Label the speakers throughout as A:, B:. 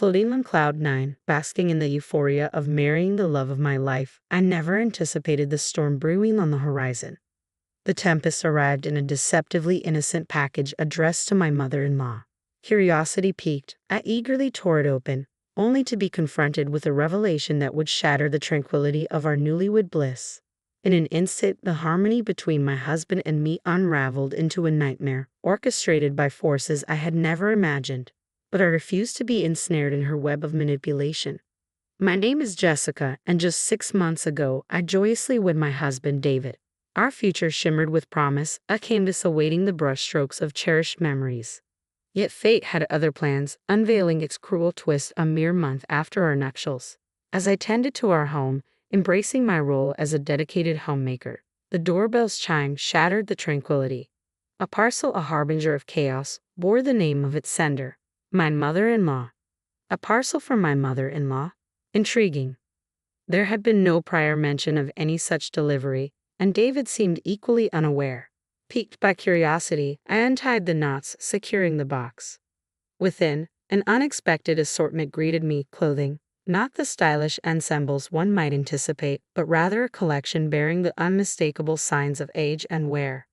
A: Floating on cloud nine, basking in the euphoria of marrying the love of my life, I never anticipated the storm brewing on the horizon. The tempest arrived in a deceptively innocent package addressed to my mother-in-law. Curiosity piqued, I eagerly tore it open, only to be confronted with a revelation that would shatter the tranquility of our newlywed bliss. In an instant, the harmony between my husband and me unraveled into a nightmare, orchestrated by forces I had never imagined. But I refused to be ensnared in her web of manipulation. My name is Jessica, and just 6 months ago, I joyously wed my husband, David. Our future shimmered with promise, a canvas awaiting the brushstrokes of cherished memories. Yet fate had other plans, unveiling its cruel twist a mere month after our nuptials. As I tended to our home, embracing my role as a dedicated homemaker, the doorbell's chime shattered the tranquility. A parcel, a harbinger of chaos, bore the name of its sender, my mother-in-law. A parcel from my mother-in-law? Intriguing. There had been no prior mention of any such delivery, and David seemed equally unaware. Piqued by curiosity, I untied the knots, securing the box. Within, an unexpected assortment greeted me, clothing, not the stylish ensembles one might anticipate, but rather a collection bearing the unmistakable signs of age and wear.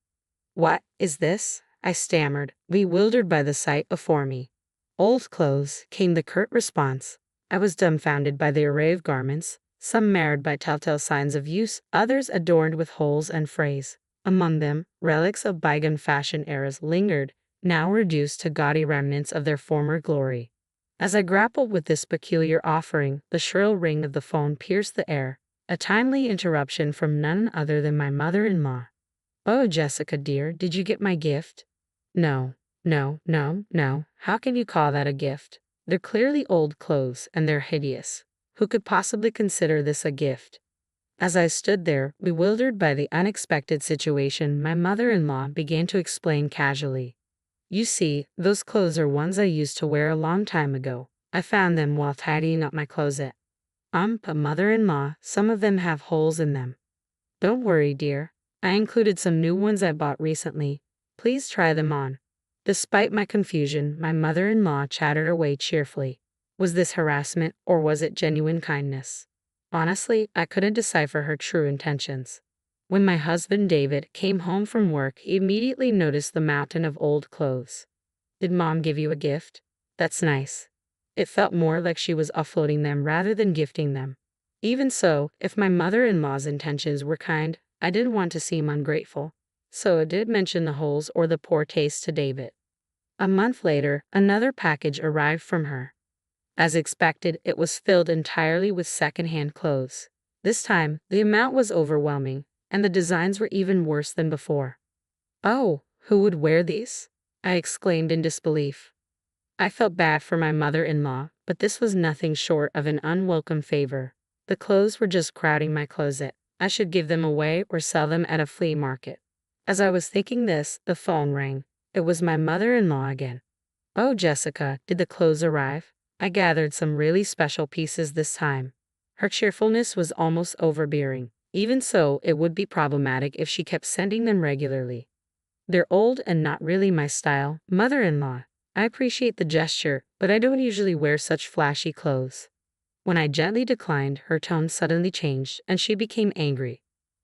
A: "What is this?" I stammered, bewildered by the sight before me. "Old clothes," came the curt response. I was dumbfounded by the array of garments, some marred by telltale signs of use, others adorned with holes and frays. Among them, relics of bygone fashion eras lingered, now reduced to gaudy remnants of their former glory. As I grappled with this peculiar offering, the shrill ring of the phone pierced the air, a timely interruption from none other than my mother-in-law. "Oh, Jessica dear, did you get my gift?" "No, no, no, no. How can you call that a gift? They're clearly old clothes, and they're hideous. Who could possibly consider this a gift?" As I stood there, bewildered by the unexpected situation, my mother-in-law began to explain casually. "You see, those clothes are ones I used to wear a long time ago. I found them while tidying up my closet." But mother-in-law, some of them have holes in them." "Don't worry, dear. I included some new ones I bought recently. Please try them on." Despite my confusion, my mother-in-law chattered away cheerfully. Was this harassment, or was it genuine kindness? Honestly, I couldn't decipher her true intentions. When my husband David came home from work, he immediately noticed the mountain of old clothes. "Did Mom give you a gift? That's nice." It felt more like she was offloading them rather than gifting them. Even so, if my mother-in-law's intentions were kind, I didn't want to seem ungrateful. So I did mention the holes or the poor taste to David. A month later, another package arrived from her. As expected, it was filled entirely with second-hand clothes. This time, the amount was overwhelming, and the designs were even worse than before. "Oh, who would wear these?" I exclaimed in disbelief. I felt bad for my mother-in-law, but this was nothing short of an unwelcome favor. The clothes were just crowding my closet. I should give them away or sell them at a flea market. As I was thinking this, the phone rang. It was my mother-in-law again. "Oh, Jessica, did the clothes arrive? I gathered some really special pieces this time." Her cheerfulness was almost overbearing. Even so, it would be problematic if she kept sending them regularly. "They're old and not really my style, mother-in-law. I appreciate the gesture, but I don't usually wear such flashy clothes." When I gently declined, her tone suddenly changed, and she became angry.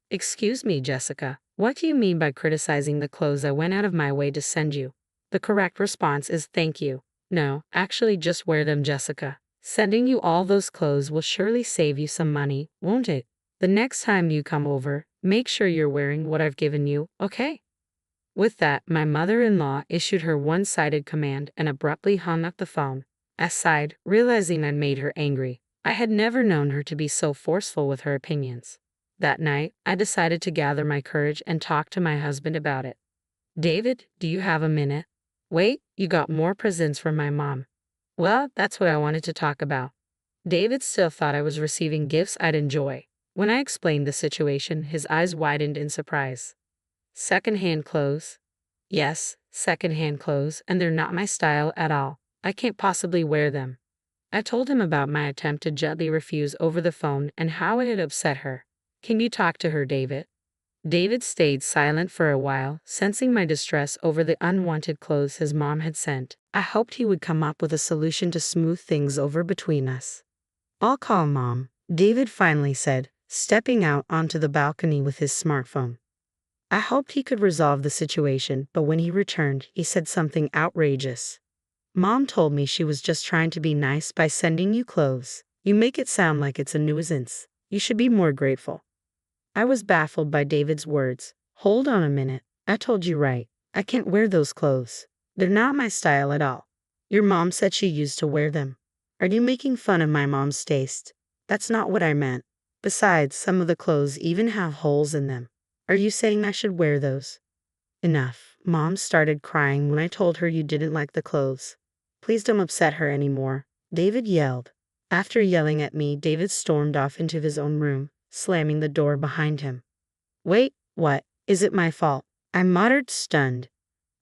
A: "Excuse me, Jessica. What do you mean by criticizing the clothes I went out of my way to send you? The correct response is thank you. No, actually just wear them, Jessica. Sending you all those clothes will surely save you some money, won't it? The next time you come over, make sure you're wearing what I've given you, okay?" With that, my mother-in-law issued her one-sided command and abruptly hung up the phone. I sighed, realizing I'd made her angry. I had never known her to be so forceful with her opinions. That night, I decided to gather my courage and talk to my husband about it. "David, do you have a minute?" "Wait, you got more presents from my mom." "Well, that's what I wanted to talk about." David still thought I was receiving gifts I'd enjoy. When I explained the situation, his eyes widened in surprise. "Second-hand clothes?" "Yes, second-hand clothes, and they're not my style at all. I can't possibly wear them." I told him about my attempt to gently refuse over the phone and how it had upset her. "Can you talk to her, David?" David stayed silent for a while, sensing my distress over the unwanted clothes his mom had sent. I hoped he would come up with a solution to smooth things over between us. "I'll call Mom," David finally said, stepping out onto the balcony with his smartphone. I hoped he could resolve the situation, but when he returned, he said something outrageous. "Mom told me she was just trying to be nice by sending you clothes. You make it sound like it's a nuisance. You should be more grateful." I was baffled by David's words. "Hold on a minute. I told you right. I can't wear those clothes. They're not my style at all. Your mom said she used to wear them. Are you making fun of my mom's taste? That's not what I meant. Besides, some of the clothes even have holes in them. Are you saying I should wear those?" "Enough." Mom started crying when I told her you didn't like the clothes. "Please don't upset her anymore," David yelled. After yelling at me, David stormed off into his own room, slamming the door behind him. "Wait, what? Is it my fault?" I muttered, stunned.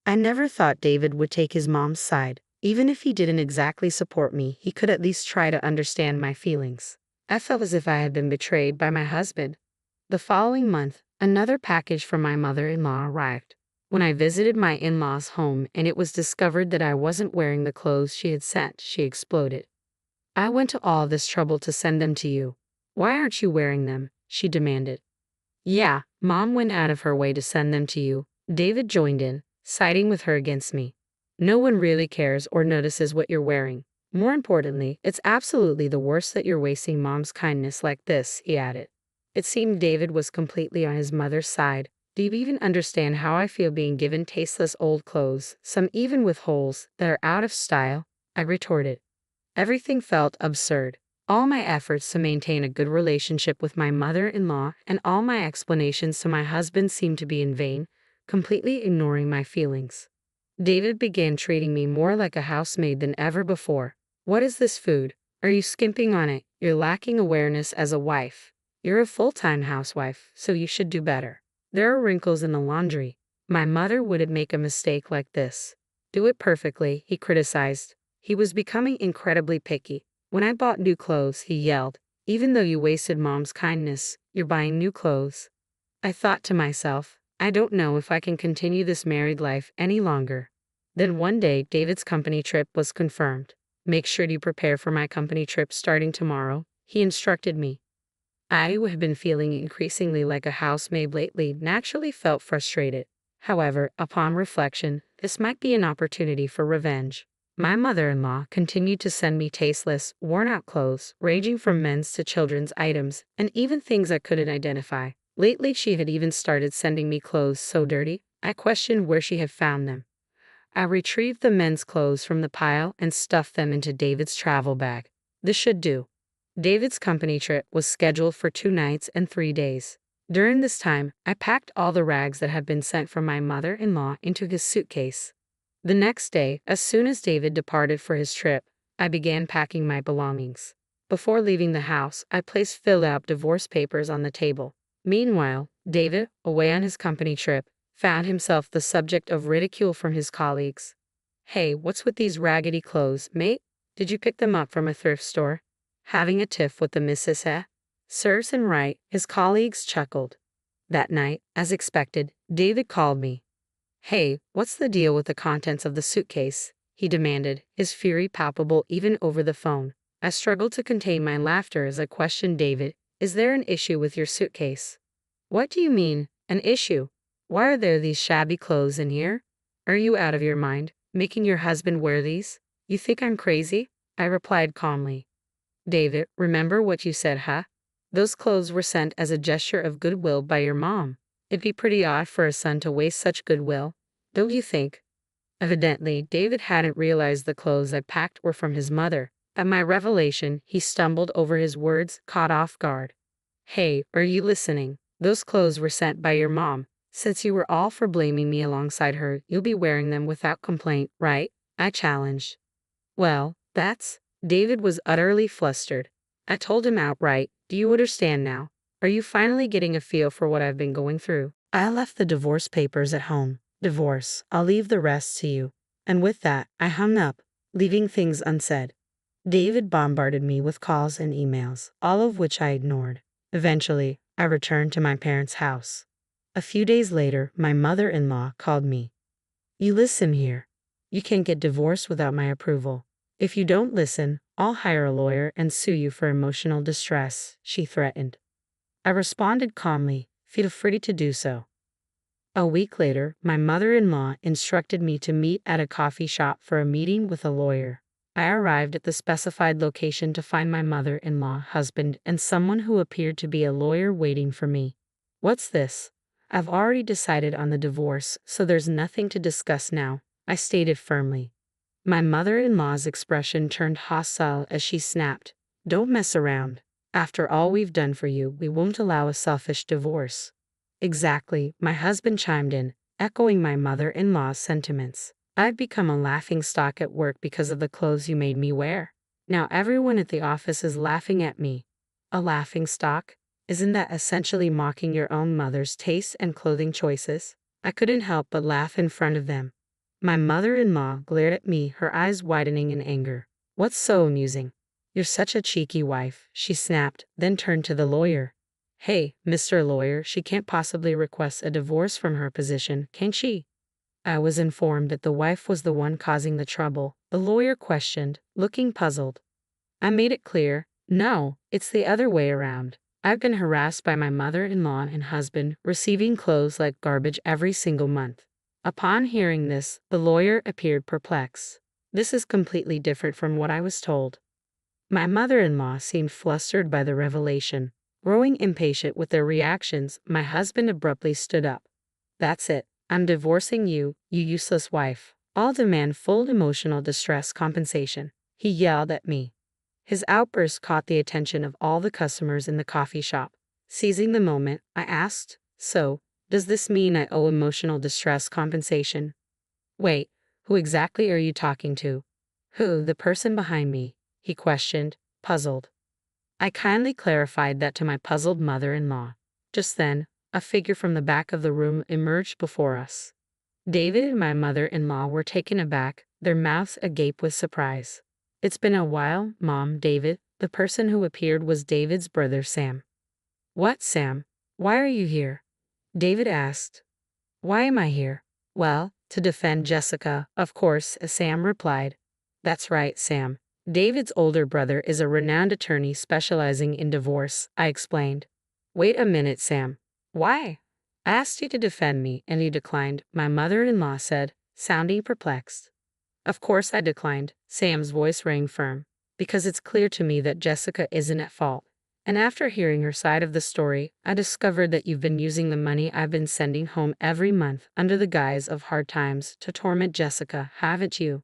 A: I never thought David would take his mom's side. Even if he didn't exactly support me, he could at least try to understand my feelings. I felt as if I had been betrayed by my husband. The following month, another package from my mother-in-law arrived. When I visited my in-laws' home and it was discovered that I wasn't wearing the clothes she had sent, she exploded. "I went to all this trouble to send them to you. Why aren't you wearing them?" she demanded. "Yeah, Mom went out of her way to send them to you," David joined in, siding with her against me. "No one really cares or notices what you're wearing. More importantly, it's absolutely the worst that you're wasting Mom's kindness like this," he added. It seemed David was completely on his mother's side. "Do you even understand how I feel being given tasteless old clothes, some even with holes, that are out of style?" I retorted. Everything felt absurd. All my efforts to maintain a good relationship with my mother-in-law and all my explanations to my husband seemed to be in vain, completely ignoring my feelings. David began treating me more like a housemaid than ever before. "What is this food? Are you skimping on it? You're lacking awareness as a wife. You're a full-time housewife, so you should do better. There are wrinkles in the laundry. My mother wouldn't make a mistake like this. Do it perfectly," he criticized. He was becoming incredibly picky. When I bought new clothes, he yelled, "Even though you wasted Mom's kindness, you're buying new clothes." I thought to myself, I don't know if I can continue this married life any longer. Then one day, David's company trip was confirmed. "Make sure you prepare for my company trip starting tomorrow," he instructed me. I, who have been feeling increasingly like a housemaid lately, naturally felt frustrated. However, upon reflection, this might be an opportunity for revenge. My mother-in-law continued to send me tasteless, worn-out clothes, ranging from men's to children's items, and even things I couldn't identify. Lately, she had even started sending me clothes so dirty, I questioned where she had found them. I retrieved the men's clothes from the pile and stuffed them into David's travel bag. This should do. David's company trip was scheduled for 2 nights and 3 days. During this time, I packed all the rags that had been sent from my mother-in-law into his suitcase. The next day, as soon as David departed for his trip, I began packing my belongings. Before leaving the house, I placed filled-out divorce papers on the table. Meanwhile, David, away on his company trip, found himself the subject of ridicule from his colleagues. "Hey, what's with these raggedy clothes, mate? Did you pick them up from a thrift store?" "Having a tiff with the missus, eh?" "Serves him right," his colleagues chuckled. That night, as expected, David called me. "Hey, what's the deal with the contents of the suitcase?" he demanded, his fury palpable even over the phone. I struggled to contain my laughter as I questioned David. "Is there an issue with your suitcase?" "What do you mean, an issue? Why are there these shabby clothes in here? Are you out of your mind, making your husband wear these? You think I'm crazy?" I replied calmly. "David, remember what you said, huh? Those clothes were sent as a gesture of goodwill by your mom. It'd be pretty odd for a son to waste such goodwill, don't you think?" Evidently, David hadn't realized the clothes I packed were from his mother. At my revelation, he stumbled over his words, caught off guard. "Hey, are you listening? Those clothes were sent by your mom. Since you were all for blaming me alongside her, you'll be wearing them without complaint, right?" I challenged. "Well, that's..." David was utterly flustered. I told him outright, "Do you understand now? Are you finally getting a feel for what I've been going through?" I left the divorce papers at home. Divorce, I'll leave the rest to you. And with that, I hung up, leaving things unsaid. David bombarded me with calls and emails, all of which I ignored. Eventually, I returned to my parents' house. A few days later, my mother-in-law called me. You listen here. You can't get divorced without my approval. If you don't listen, I'll hire a lawyer and sue you for emotional distress, she threatened. I responded calmly, feel free to do so. A week later, my mother-in-law instructed me to meet at a coffee shop for a meeting with a lawyer. I arrived at the specified location to find my mother-in-law, husband, and someone who appeared to be a lawyer waiting for me. What's this? I've already decided on the divorce, so there's nothing to discuss now, I stated firmly. My mother-in-law's expression turned hostile as she snapped, Don't mess around. After all we've done for you, we won't allow a selfish divorce. Exactly, my husband chimed in, echoing my mother-in-law's sentiments. I've become a laughingstock at work because of the clothes you made me wear. Now everyone at the office is laughing at me. A laughingstock? Isn't that essentially mocking your own mother's tastes and clothing choices? I couldn't help but laugh in front of them. My mother-in-law glared at me, her eyes widening in anger. What's so amusing? You're such a cheeky wife, she snapped, then turned to the lawyer. Hey, Mr. Lawyer, she can't possibly request a divorce from her position, can she? I was informed that the wife was the one causing the trouble, the lawyer questioned, looking puzzled. I made it clear, no, it's the other way around. I've been harassed by my mother-in-law and husband, receiving clothes like garbage every single month. Upon hearing this, the lawyer appeared perplexed. This is completely different from what I was told. My mother-in-law seemed flustered by the revelation. Growing impatient with their reactions, my husband abruptly stood up. That's it. I'm divorcing you, you useless wife. I'll demand full emotional distress compensation, he yelled at me. His outburst caught the attention of all the customers in the coffee shop. Seizing the moment, I asked, So, does this mean I owe emotional distress compensation? Wait, who exactly are you talking to? Who, the person behind me? He questioned, puzzled. I kindly clarified that to my puzzled mother-in-law. Just then, a figure from the back of the room emerged before us. David and my mother-in-law were taken aback, their mouths agape with surprise. It's been a while, Mom, David. The person who appeared was David's brother Sam. What, Sam? Why are you here? David asked. Why am I here? Well, to defend Jessica, of course, Sam replied. That's right, Sam. David's older brother is a renowned attorney specializing in divorce, I explained. Wait a minute, Sam. Why? I asked you to defend me, and you declined, my mother-in-law said, sounding perplexed. Of course I declined, Sam's voice rang firm, because it's clear to me that Jessica isn't at fault. And after hearing her side of the story, I discovered that you've been using the money I've been sending home every month under the guise of hard times to torment Jessica, haven't you?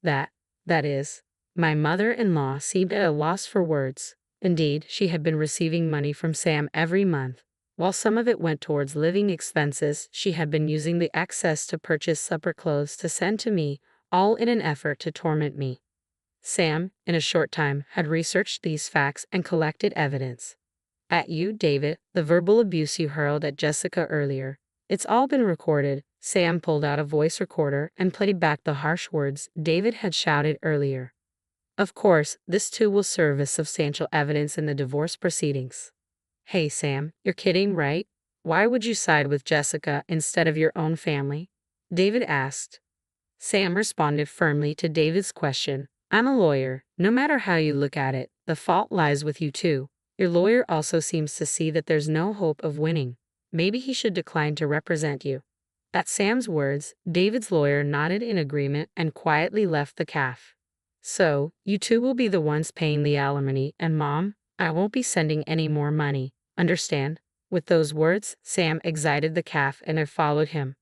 A: That is. My mother-in-law seemed at a loss for words. Indeed, she had been receiving money from Sam every month. While some of it went towards living expenses, she had been using the excess to purchase supper clothes to send to me, all in an effort to torment me. Sam, in a short time, had researched these facts and collected evidence. At you, David, the verbal abuse you hurled at Jessica earlier. It's all been recorded. Sam pulled out a voice recorder and played back the harsh words David had shouted earlier. Of course, this too will serve as substantial evidence in the divorce proceedings. Hey, Sam, you're kidding, right? Why would you side with Jessica instead of your own family? David asked. Sam responded firmly to David's question. I'm a lawyer. No matter how you look at it, the fault lies with you too. Your lawyer also seems to see that there's no hope of winning. Maybe he should decline to represent you. At Sam's words, David's lawyer nodded in agreement and quietly left the cafe. So, you two will be the ones paying the alimony, and Mom, I won't be sending any more money. Understand? With those words, Sam exited the cafe and I followed him.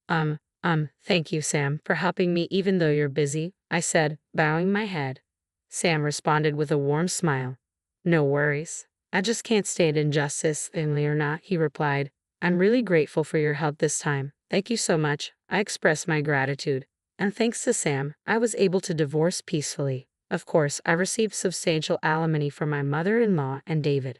A: Thank you, Sam, for helping me even though you're busy, I said, bowing my head. Sam responded with a warm smile. No worries. I just can't stand injustice, Leona, he replied. I'm really grateful for your help this time. Thank you so much. I express my gratitude. And thanks to Sam, I was able to divorce peacefully. Of course, I received substantial alimony from my mother-in-law and David.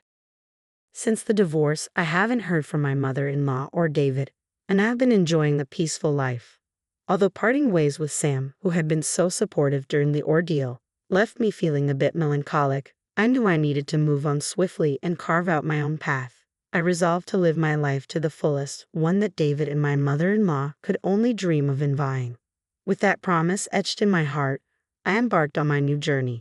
A: Since the divorce, I haven't heard from my mother-in-law or David, and I've been enjoying the peaceful life. Although parting ways with Sam, who had been so supportive during the ordeal, left me feeling a bit melancholic, I knew I needed to move on swiftly and carve out my own path. I resolved to live my life to the fullest, one that David and my mother-in-law could only dream of envying. With that promise etched in my heart, I embarked on my new journey.